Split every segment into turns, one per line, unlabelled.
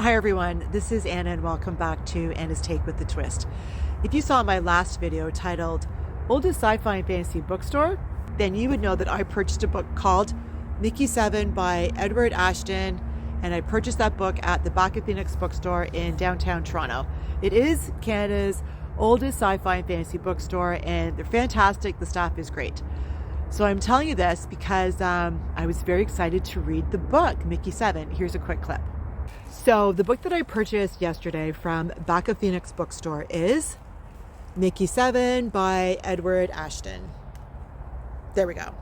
Hi everyone, this is Anna and welcome back to Anna's Take with the Twist. If you saw my last video titled Oldest Sci-Fi and Fantasy Bookstore, then you would know that I purchased a book called Mickey 7 by Edward Ashton, and I purchased that book at the Back of Phoenix bookstore in downtown Toronto. It is Canada's oldest sci-fi and fantasy bookstore, and they're fantastic. The staff is great. So I'm telling you this because I was very excited to read the book, Mickey 7. Here's a quick clip. So the book that I purchased yesterday from Back of Phoenix bookstore is Mickey 7 by Edward Ashton. There we go.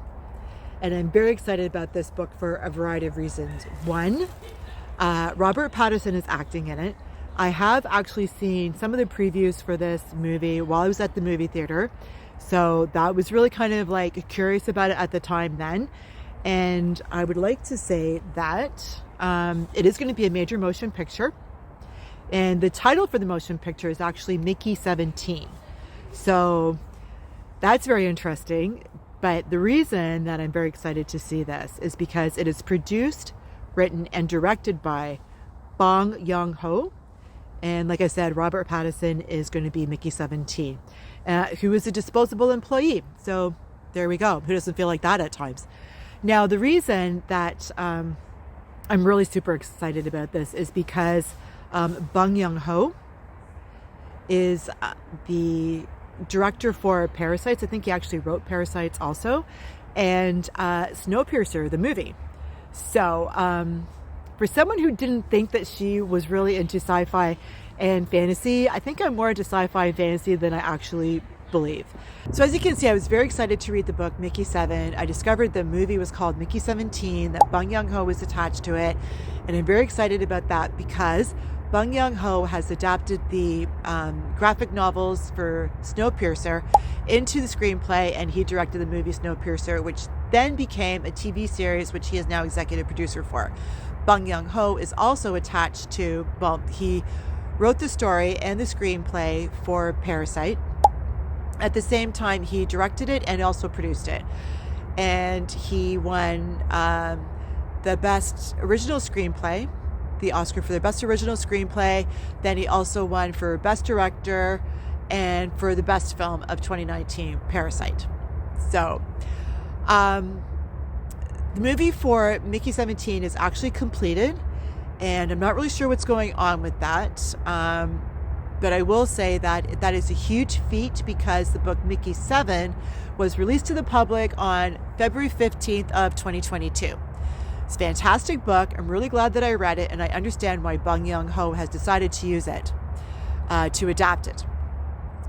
And I'm very excited about this book for a variety of reasons. One, Robert Pattinson is acting in it. I have actually seen some of the previews for this movie while I was at the movie theater. So that was really kind of like curious about it at the time then. And I would like to say that it is going to be a major motion picture. And the title for the motion picture is actually Mickey 17. So that's very interesting. But the reason that I'm very excited to see this is because it is produced, written, and directed by Bong Joon-ho. And like I said, Robert Pattinson is going to be Mickey 17, who is a disposable employee. So there we go. Who doesn't feel like that at times? Now, the reason that I'm really super excited about this is because Bong Joon-ho is the director for Parasites. I think he actually wrote Parasites also, and Snowpiercer, the movie. So for someone who didn't think that she was really into sci-fi and fantasy, I think I'm more into sci-fi and fantasy than I actually believe. So as you can see, I was very excited to read the book Mickey 7. I discovered the movie was called Mickey 17, that Bong Joon-ho was attached to it, and I'm very excited about that because Bong Joon-ho has adapted the graphic novels for Snowpiercer into the screenplay, and he directed the movie Snowpiercer, which then became a TV series, which he is now executive producer for. Bong Joon-ho is also attached to, well, he wrote the story and the screenplay for Parasite. At the same time, he directed it and also produced it. And he won the Best Original Screenplay, the Oscar for the Best Original Screenplay. Then he also won for Best Director and for the Best Film of 2019, Parasite. So, the movie for Mickey 17 is actually completed, and I'm not really sure what's going on with that. But I will say that that is a huge feat because the book Mickey 7 was released to the public on February 15th of 2022. It's a fantastic book. I'm really glad that I read it, and I understand why Bong Joon-ho has decided to use it, to adapt it.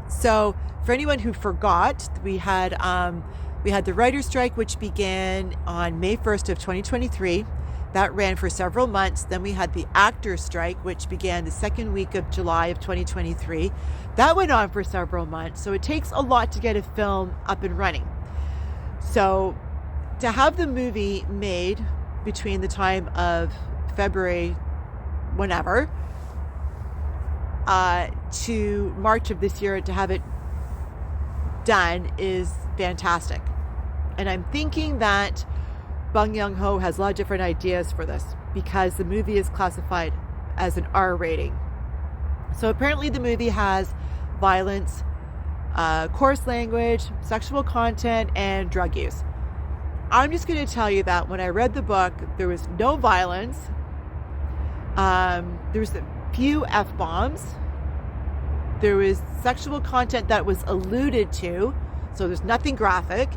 So for anyone who forgot, we had the writer's strike, which began on May 1st of 2023. That ran for several months. Then we had the actor's strike, which began the second week of July of 2023. That went on for several months. So it takes a lot to get a film up and running. So to have the movie made between the time of February, whenever, to March of this year, to have it done is fantastic. And I'm thinking that Bong Joon-ho has a lot of different ideas for this because the movie is classified as an R rating. So apparently the movie has violence, coarse language, sexual content, and drug use. I'm just going to tell you that when I read the book, there was no violence. There was a few F-bombs. There was sexual content that was alluded to, so there's nothing graphic.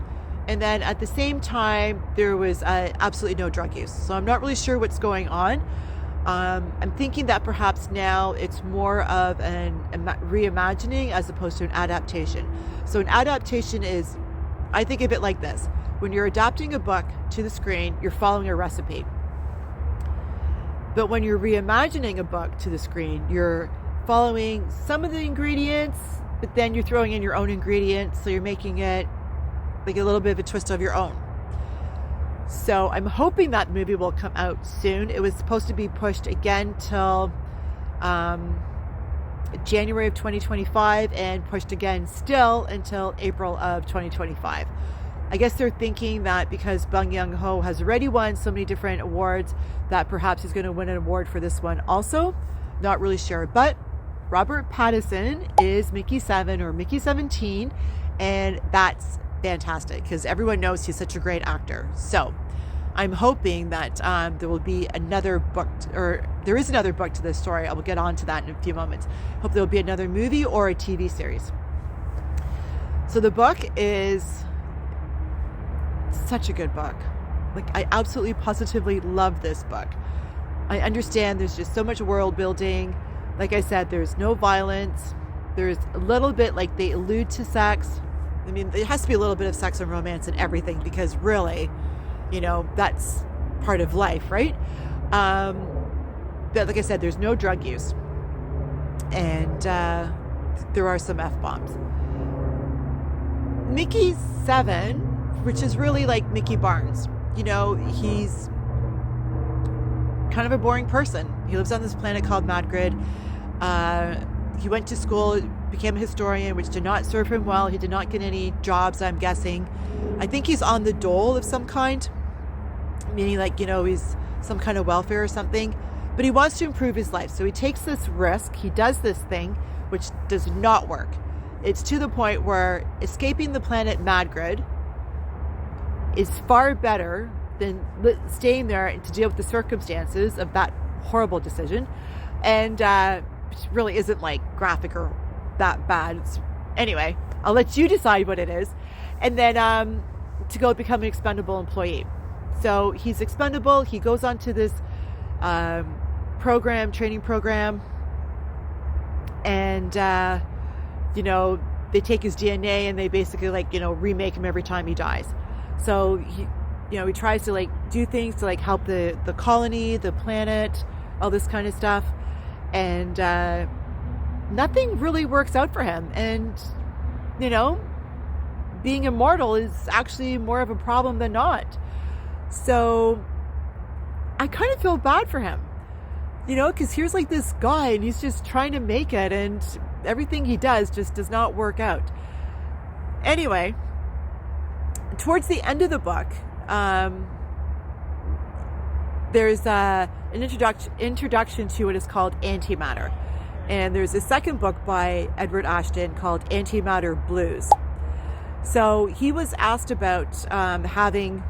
And then at the same time, there was absolutely no drug use. So I'm not really sure what's going on. I'm thinking that perhaps now it's more of a reimagining as opposed to an adaptation. So an adaptation is, I think of it like this. When you're adapting a book to the screen, you're following a recipe. But when you're reimagining a book to the screen, you're following some of the ingredients, but then you're throwing in your own ingredients. So you're making it like a little bit of a twist of your own. So I'm hoping that movie will come out soon. It was supposed to be pushed again till January of 2025 and pushed again still until April of 2025. I guess they're thinking that because Bong Joon-ho has already won so many different awards, that perhaps he's going to win an award for this one also. Not really sure. But Robert Pattinson is Mickey 7 or Mickey 17, and that's fantastic because everyone knows he's such a great actor. So I'm hoping that there will be another book, or there is another book to this story. I will get on to that in a few moments. Hope there will be another movie or a TV series. So the book is such a good book. Like, I absolutely positively love this book. I understand there's just so much world building. Like I said, there's no violence. There's a little bit, like, they allude to sex. I mean, there has to be a little bit of sex and romance and everything, because really, you know, that's part of life, right? But like I said, there's no drug use. And there are some F-bombs. Mickey 7, which is really like Mickey Barnes. You know, he's kind of a boring person. He lives on this planet called Madgrid. He went to school, became a historian, which did not serve him well. He did not get any jobs, I'm guessing. I think he's on the dole of some kind, meaning, like, you know, he's some kind of welfare or something. But he wants to improve his life. So he takes this risk. He does this thing, which does not work. It's to the point where escaping the planet Madgrid is far better than staying there to deal with the circumstances of that horrible decision. And it really isn't like graphic or that bad. Anyway, I'll let you decide what it is. And then to go become an expendable employee. So he's expendable. He goes on to this training program. And, you know, they take his DNA and they basically, like, you know, remake him every time he dies. So he, you know, he tries to, like, do things to, like, help the colony, the planet, all this kind of stuff. And nothing really works out for him. And, you know, being immortal is actually more of a problem than not. So I kind of feel bad for him, you know, because here's like this guy and he's just trying to make it, and everything he does just does not work out. Anyway, towards the end of the book, there's an introduction to what is called antimatter. And there's a second book by Edward Ashton called Antimatter Blues. So he was asked about having,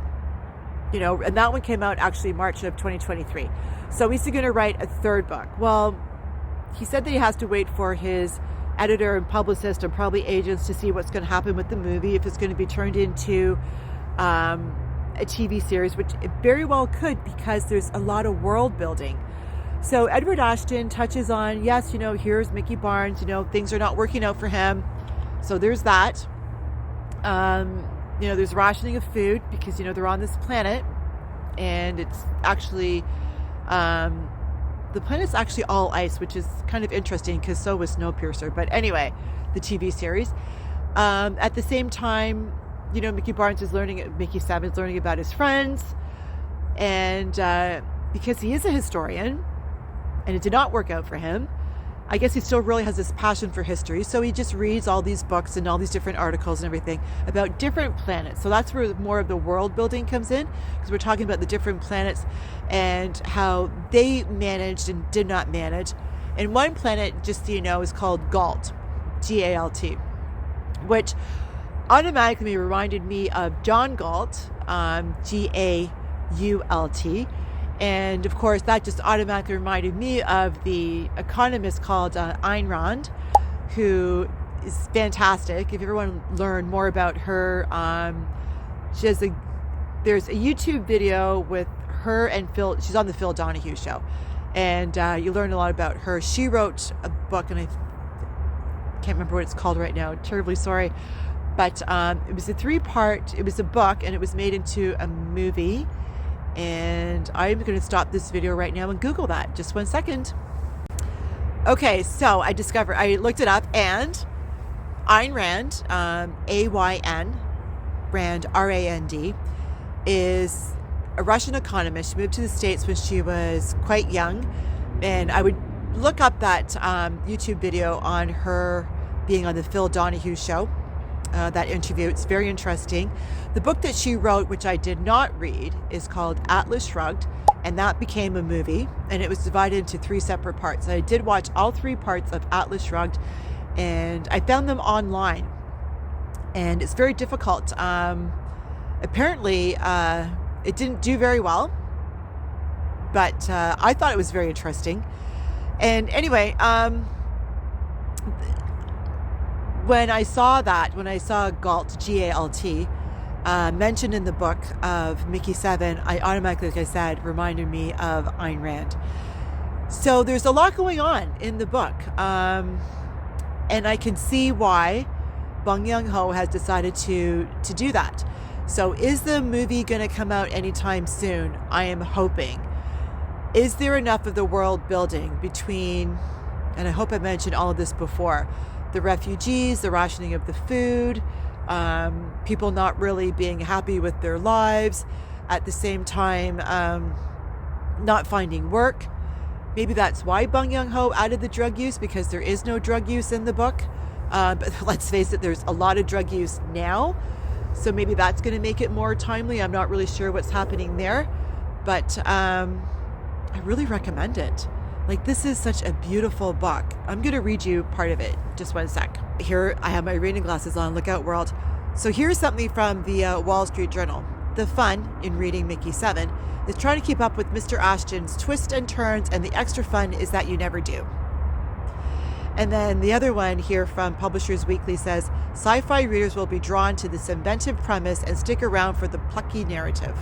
you know, and that one came out actually March of 2023. So he's going to write a third book. Well, he said that he has to wait for his editor and publicist and probably agents to see what's going to happen with the movie, if it's going to be turned into a TV series, which it very well could, because there's a lot of world building. So Edward Ashton touches on, yes, you know, here's Mickey Barnes, you know, things are not working out for him. So there's that. You know, there's rationing of food because, you know, they're on this planet, and it's actually, the planet's actually all ice, which is kind of interesting because so was Snowpiercer. But anyway, the TV series. At the same time, you know, Mickey 7 is learning about his friends, and because he is a historian and it did not work out for him, I guess he still really has this passion for history. So he just reads all these books and all these different articles and everything about different planets. So that's where more of the world building comes in, because we're talking about the different planets and how they managed and did not manage. And one planet, just so you know, is called Galt, G-A-L-T, which automatically reminded me of John Galt, G-A-U-L-T. And of course, that just automatically reminded me of the economist called Ayn Rand, who is fantastic. If you ever want to learn more about her, there's a YouTube video with her and Phil. She's on the Phil Donahue show, and you learn a lot about her. She wrote a book, and I can't remember what it's called right now. Terribly sorry, but it was a 3-part. It was a book, and it was made into a movie. And I'm going to stop this video right now and Google that. Just 1 second. Okay, so I looked it up, and Ayn Rand, A-Y-N, Rand, R-A-N-D, is a Russian economist. She moved to the States when she was quite young. And I would look up that YouTube video on her being on the Phil Donahue show. that interview. It's very interesting. The book that she wrote, which I did not read, is called Atlas Shrugged, and that became a movie, and it was divided into 3 separate parts. I did watch all 3 parts of Atlas Shrugged, and I found them online, and it's very difficult. Apparently, it didn't do very well, but I thought it was very interesting. And anyway, when I saw Galt, G-A-L-T, mentioned in the book of Mickey 7, I automatically, like I said, reminded me of Ayn Rand. So there's a lot going on in the book. And I can see why Bong Joon-ho has decided to do that. So is the movie going to come out anytime soon? I am hoping. Is there enough of the world building between, and I hope I mentioned all of this before, the refugees, the rationing of the food, people not really being happy with their lives, at the same time not finding work. Maybe that's why Bong Joon-ho added the drug use, because there is no drug use in the book. But let's face it, there's a lot of drug use now. So maybe that's going to make it more timely. I'm not really sure what's happening there. But I really recommend it. Like, this is such a beautiful book. I'm going to read you part of it. Just one sec. Here, I have my reading glasses on. Look out, world. So here's something from the Wall Street Journal. The fun in reading Mickey 7 is trying to keep up with Mr. Ashton's twists and turns, and the extra fun is that you never do. And then the other one here from Publishers Weekly says, sci-fi readers will be drawn to this inventive premise and stick around for the plucky narrative.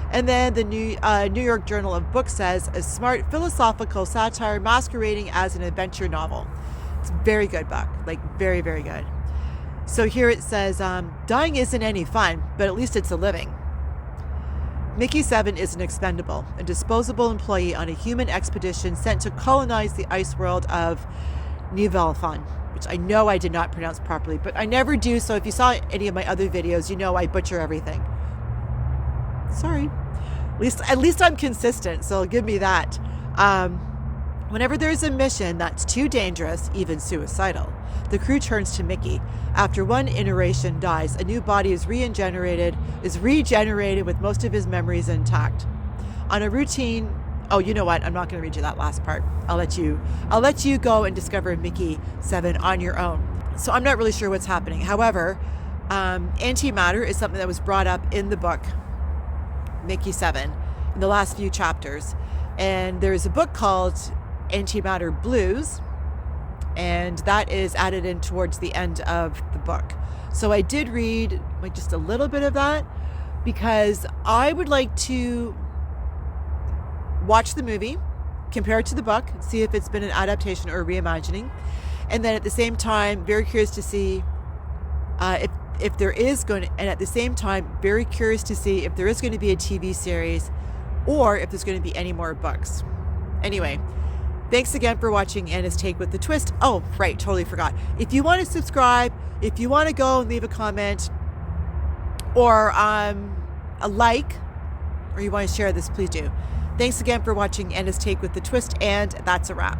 And then the New York Journal of Books says, a smart philosophical satire masquerading as an adventure novel. It's a very good book, like very, very good. So here it says, dying isn't any fun, but at least it's a living. Mickey 7 is an expendable, a disposable employee on a human expedition sent to colonize the ice world of Nivelfan, which I know I did not pronounce properly, but I never do. So if you saw any of my other videos, you know I butcher everything. Sorry. At least I'm consistent, so give me that. Whenever there's a mission that's too dangerous, even suicidal, the crew turns to Mickey. After one iteration dies, a new body is regenerated with most of his memories intact. On a routine, oh, you know what? I'm not going to read you that last part. I'll let you go and discover Mickey 7 on your own. So I'm not really sure what's happening. However, antimatter is something that was brought up in the book Mickey 7 in the last few chapters, and there's a book called Antimatter Blues, and that is added in towards the end of the book. So I did read like just a little bit of that, because I would like to watch the movie, compare it to the book, see if it's been an adaptation or a reimagining, and then at the same time very curious to see if there is going to, and at the same time very curious to see if there is going to be a TV series or if there's going to be any more books. Anyway, thanks again for watching Anna's Take with the Twist. Oh, right, totally forgot. If you want to subscribe, if you want to go and leave a comment or a like, or you want to share this, please do. Thanks again for watching Anna's Take with the Twist, and that's a wrap.